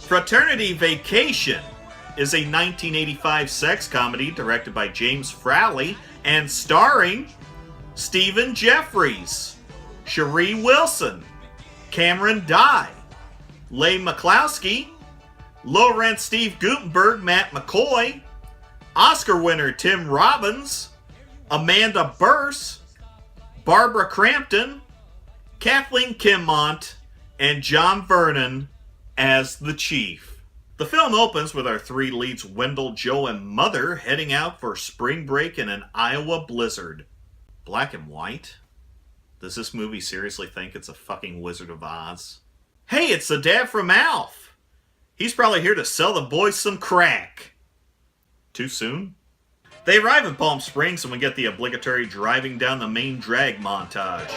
Fraternity Vacation is a 1985 sex comedy directed by James Frawley and starring Stephen Geoffreys, Sheree Wilson, Cameron Dye, Leigh McCloskey, Laurent Steve Gutenberg, Matt McCoy, Oscar winner Tim Robbins, Amanda Bearse, Barbara Crampton, Kathleen Kinmont, and John Vernon as the Chief. The film opens with our three leads, Wendell, Joe, and Mother, heading out for spring break in an Iowa blizzard. Black and white? Does this movie seriously think it's a fucking Wizard of Oz? Hey, it's the dad from Alf! He's probably here to sell the boys some crack. Too soon? They arrive in Palm Springs and we get the obligatory driving down the main drag montage.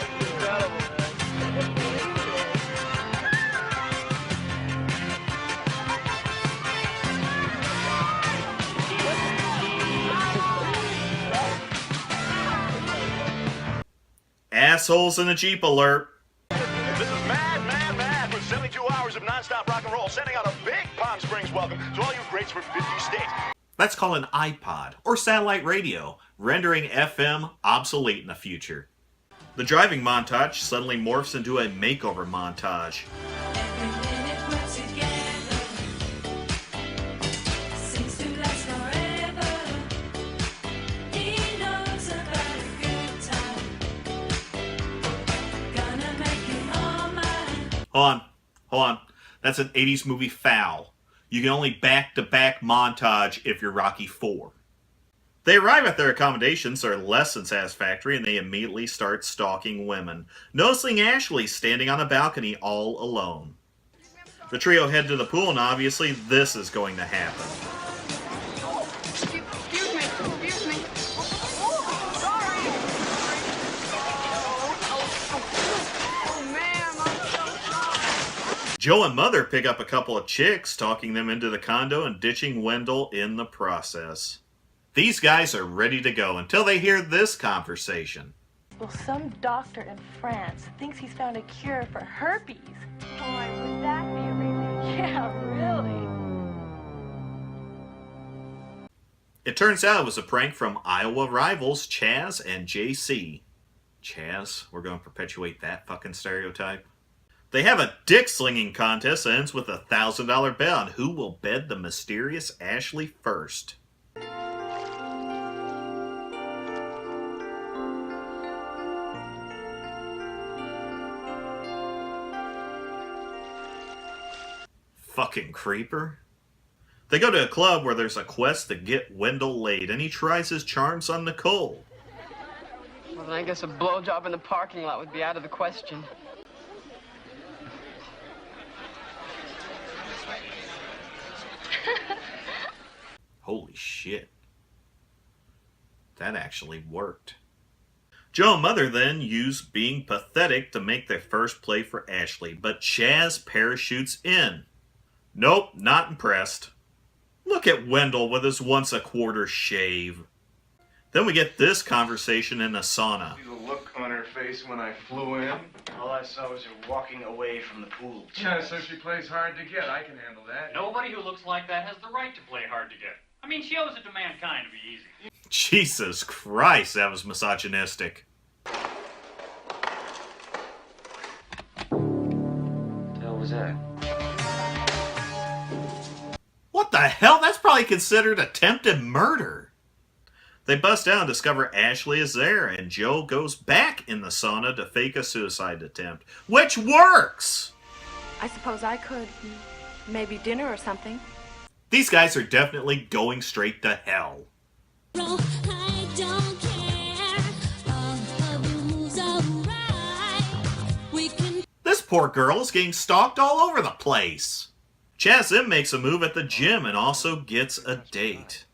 Assholes in a Jeep alert. This is Mad for 72 hours of non-stop rock and roll, sending out a big Palm Springs welcome to all you greats from 50 states. That's called an iPod, or satellite radio, rendering FM obsolete in the future. The driving montage suddenly morphs into a makeover montage. Hold on. That's an 80s movie foul. You can only back-to-back montage if you're Rocky IV. They arrive at their accommodations are less than satisfactory and they immediately start stalking women, noticing Ashley standing on a balcony all alone. The trio head to the pool and obviously this is going to happen. Excuse me. Sorry. Oh, ma'am, I'm so sorry. Joe and Mother pick up a couple of chicks, talking them into the condo and ditching Wendell in the process. These guys are ready to go until they hear this conversation. Well, some doctor in France thinks he's found a cure for herpes. Boy, would that be amazing. Yeah, really. It turns out it was a prank from Iowa rivals Chaz and JC. Chaz, we're going to perpetuate that fucking stereotype. They have a dick-slinging contest that ends with a $1,000 bet on who will bed the mysterious Ashley first. Fucking creeper. They go to a club where there's a quest to get Wendell laid, and he tries his charms on Nicole. Well, then I guess a blowjob in the parking lot would be out of the question. Holy shit. That actually worked. Joe and Mother then use being pathetic to make their first play for Ashley, but Chaz parachutes in. Nope, not impressed. Look at Wendell with his once-a-quarter shave. Then we get this conversation in a sauna. See the look on her face when I flew in? All I saw was her walking away from the pool. Yeah, so she plays hard to get. I can handle that. Nobody who looks like that has the right to play hard to get. I mean, she owes it to mankind to be easy. Jesus Christ, that was misogynistic. What the hell was that? What the hell? That's probably considered attempted murder. They bust out and discover Ashley is there, and Joe goes back in the sauna to fake a suicide attempt, which works! I suppose I could. Maybe dinner or something. These guys are definitely going straight to hell. I don't care. All of you moves alright. We can. This poor girl is getting stalked all over the place. Chaz then makes a move at the gym and also gets a date.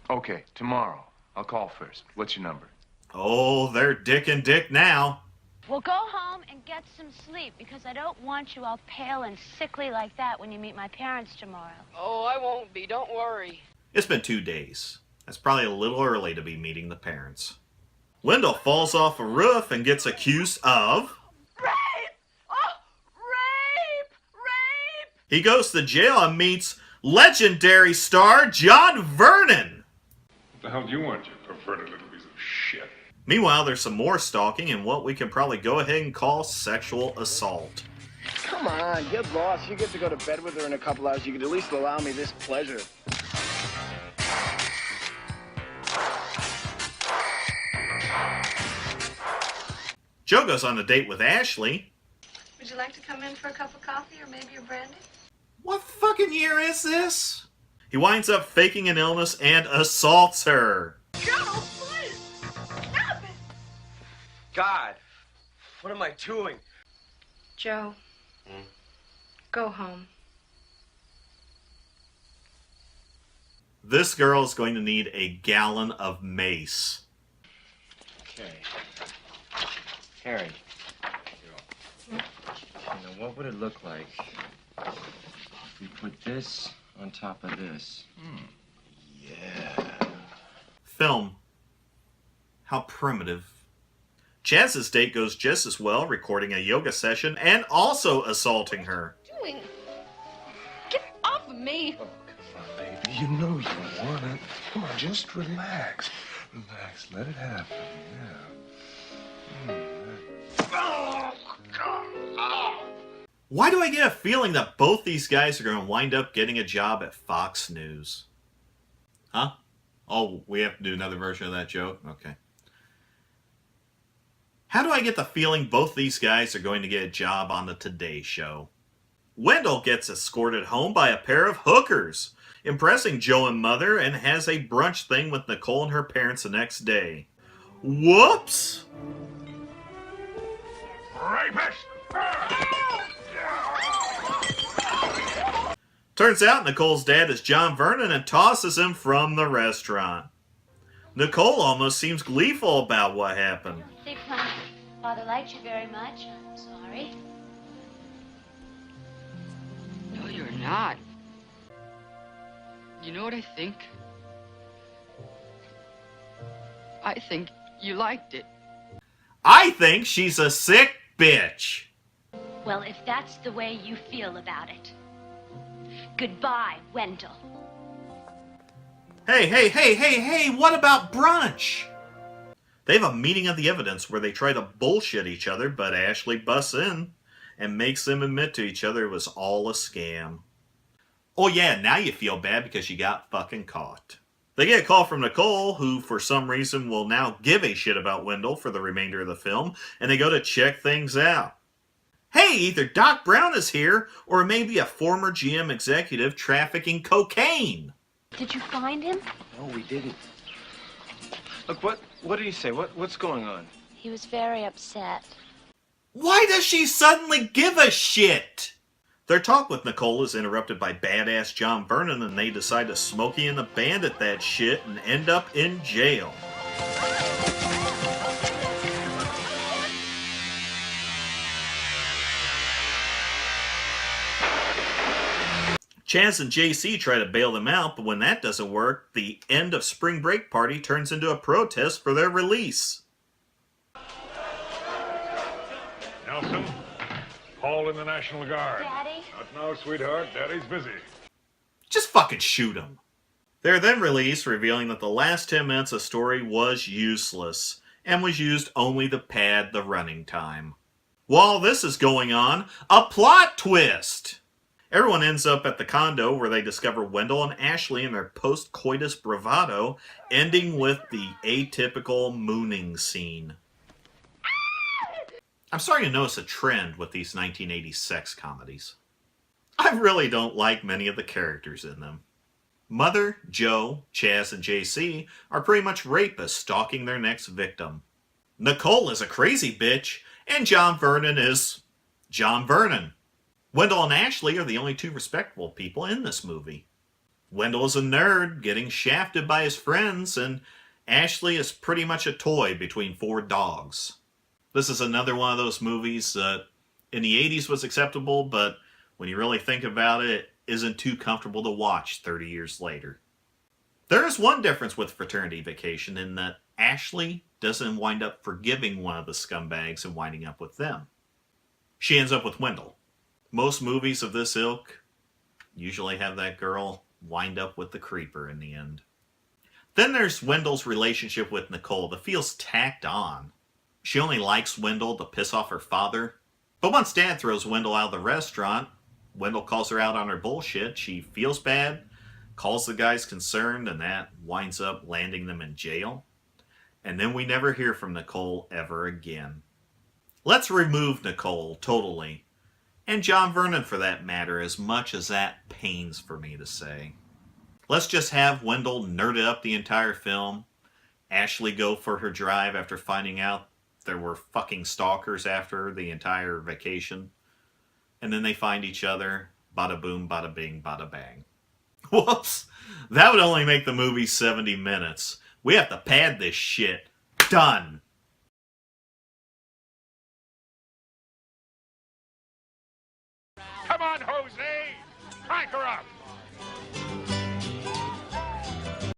Okay, tomorrow. I'll call first. What's your number? Oh, they're dick and dick now. Well, go home and get some sleep, because I don't want you all pale and sickly like that when you meet my parents tomorrow. Oh, I won't be. Don't worry. It's been 2 days. That's probably a little early to be meeting the parents. Wendell falls off a roof and gets accused of... Rape! Oh, rape! Rape! He goes to jail and meets legendary star John Vernon. What the hell do you want, you perverted little piece of shit? Meanwhile, there's some more stalking and what we can probably go ahead and call sexual assault. Come on, get lost. You get to go to bed with her in a couple hours. You could at least allow me this pleasure. Joe goes on a date with Ashley. Would you like to come in for a cup of coffee or maybe a brandy? What fucking year is this? He winds up faking an illness and assaults her. Joe, please! Stop it! God, what am I doing? Joe, go home. This girl is going to need a gallon of mace. Okay. Harry. You know, what would it look like if we put this on top of this? Yeah. Film. How primitive. Chaz's date goes just as well, recording a yoga session and also assaulting her. Doing? Get off of me! Oh, come on, baby. You know you want it. Come on, just relax. Relax. Let it happen. Yeah. Why do I get a feeling that both these guys are going to wind up getting a job at Fox News? Huh? Oh, we have to do another version of that joke? Okay. How do I get the feeling both these guys are going to get a job on the Today Show? Wendell gets escorted home by a pair of hookers, impressing Joe and Mother, and has a brunch thing with Nicole and her parents the next day. Whoops! Rapist! Turns out Nicole's dad is John Vernon and tosses him from the restaurant. Nicole almost seems gleeful about what happened. I think my father liked you very much. I'm sorry. No, you're not. You know what I think? I think you liked it. I think she's a sick bitch. Well, if that's the way you feel about it. Goodbye, Wendell. Hey, what about brunch? They have a meeting of the evidence where they try to bullshit each other, but Ashley busts in and makes them admit to each other it was all a scam. Oh yeah, now you feel bad because you got fucking caught. They get a call from Nicole, who for some reason will now give a shit about Wendell for the remainder of the film, and they go to check things out. Hey, either Doc Brown is here, or maybe a former GM executive trafficking cocaine. Did you find him? No, we didn't. Look, what did he say? What's going on? He was very upset. Why does she suddenly give a shit? Their talk with Nicole is interrupted by badass John Vernon, and they decide to Smokey and the Bandit that shit and end up in jail. Chaz and JC try to bail them out, but when that doesn't work, the end of spring break party turns into a protest for their release. Nelson, Paul in the National Guard. Daddy? Not now, sweetheart. Daddy's busy. Just fucking shoot them. They're then released, revealing that the last 10 minutes of story was useless, and was used only to pad the running time. While this is going on, a plot twist! Everyone ends up at the condo where they discover Wendell and Ashley in their post-coitus bravado, ending with the atypical mooning scene. I'm starting to notice a trend with these 1980s sex comedies. I really don't like many of the characters in them. Mother, Joe, Chaz, and JC are pretty much rapists stalking their next victim. Nicole is a crazy bitch, and John Vernon is John Vernon. Wendell and Ashley are the only two respectable people in this movie. Wendell is a nerd, getting shafted by his friends, and Ashley is pretty much a toy between four dogs. This is another one of those movies that in the 80s was acceptable, but when you really think about it, it isn't too comfortable to watch 30 years later. There is one difference with Fraternity Vacation in that Ashley doesn't wind up forgiving one of the scumbags and winding up with them. She ends up with Wendell. Most movies of this ilk Usually have that girl wind up with the creeper in the end. Then there's Wendell's relationship with Nicole that feels tacked on. She only likes Wendell to piss off her father. But once Dad throws Wendell out of the restaurant, Wendell calls her out on her bullshit. She feels bad, calls the guys concerned, and that winds up landing them in jail. And then we never hear from Nicole ever again. Let's remove Nicole totally. And John Vernon for that matter, as much as that pains for me to say. Let's just have Wendell nerd it up the entire film. Ashley go for her drive after finding out there were fucking stalkers after her the entire vacation. And then they find each other. Bada boom, bada bing, bada bang. Whoops. That would only make the movie 70 minutes. We have to pad this shit. Done. Come on, Jose! Crank her up!